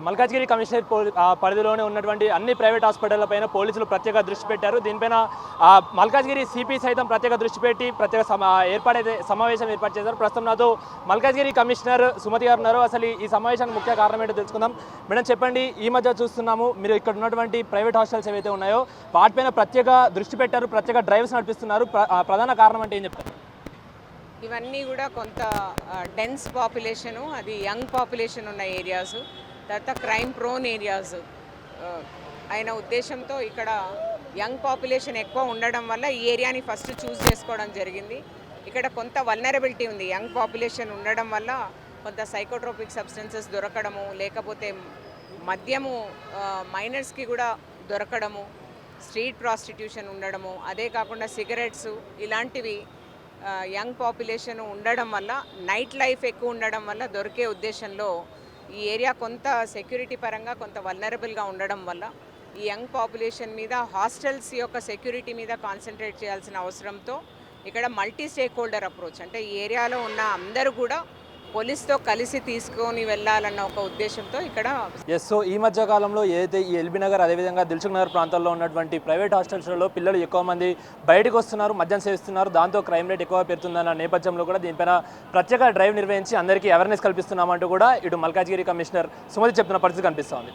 Malkajgiri commissionerate పరిధిలోనే ఉన్నటువంటి అన్ని ప్రైవేట్ హాస్పిటళ్లపైన పోలీసులు ప్రత్యేక దృష్టి పెట్టారు. దీనిపైన మల్కాజ్గిరి సిపి సైతం ప్రత్యేక దృష్టి పెట్టి ప్రత్యేక సమావేశం ఏర్పాటు చేశారు. ప్రస్తుతం నాతో మల్కాజ్గిరి కమిషనర్ సుమతి గారు ఉన్నారు. అసలు ఈ సమావేశానికి ముఖ్య కారణం ఏంటో తెలుసుకుందాం. మేడం చెప్పండి, ఈ మధ్య చూస్తున్నాము మీరు ఇక్కడ ఉన్నటువంటి ప్రైవేట్ హాస్టల్స్ ఏవైతే ఉన్నాయో వాటిపైన ప్రత్యేక దృష్టి పెట్టారు, ప్రత్యేక డ్రైవ్స్ నడిపిస్తున్నారు. ప్రధాన కారణం అంటే ఏం చెప్తారు? ఇవన్నీ కూడా కొంత డెన్స్ పాపులేషను, అది యంగ్ పాపులేషన్ ఉన్న ఏరియాస్, తర్వాత క్రైమ్ ప్రోన్ ఏరియాస్ అయిన ఉద్దేశంతో ఇక్కడ యంగ్ పాపులేషన్ ఎక్కువ ఉండడం వల్ల ఈ ఏరియాని ఫస్ట్ చూస్ చేసుకోవడం జరిగింది. ఇక్కడ కొంత వల్నరబిలిటీ ఉంది. యంగ్ పాపులేషన్ ఉండడం వల్ల కొంత సైకోట్రోపిక్ సబ్స్టెన్సెస్ దొరకడము, లేకపోతే మద్యము మైనర్స్కి కూడా దొరకడము, స్ట్రీట్ ప్రాస్టిట్యూషన్ ఉండడము, అదే కాకుండా సిగరెట్స్ ఇలాంటివి యంగ్ పాపులేషన్ ఉండడం వల్ల, నైట్ లైఫ్ ఎక్కువ ఉండడం వల్ల దొరికే ఉద్దేశంలో ఈ ఏరియా కొంత సెక్యూరిటీ పరంగా కొంత వల్నరబుల్గా ఉండడం వల్ల ఈ యంగ్ పాపులేషన్ మీద, హాస్టల్స్ యొక్క సెక్యూరిటీ మీద కాన్సన్ట్రేట్ చేయాల్సిన అవసరంతో ఇక్కడ మల్టీ స్టేక్ హోల్డర్ అప్రోచ్, అంటే ఈ ఏరియాలో ఉన్న అందరూ కూడా పోలీస్తో కలిసి తీసుకొని వెళ్ళాలన్న ఒక ఉద్దేశంతో ఇక్కడ సో ఈ మధ్య కాలంలో ఏదైతే ఈ ఎల్బీ నగర్ అదేవిధంగా దిల్సుఖ్ నగర్ ప్రాంతాల్లో ఉన్నటువంటి ప్రైవేట్ హాస్టల్స్లో పిల్లలు ఎక్కువ మంది బయటకు వస్తున్నారు, మద్యం సేవిస్తున్నారు, దాంతో క్రైమ్ రేట్ ఎక్కువ పెరుగుతుందన్న నేపథ్యంలో కూడా దీనిపైన ప్రత్యేక డ్రైవ్ నిర్వహించి అందరికీ అవేర్నెస్ కల్పిస్తున్నామంటూ కూడా ఇటు మల్కాజ్గిరి కమిషనర్ సుమతి చెప్తున్న పరిస్థితి కనిపిస్తోంది.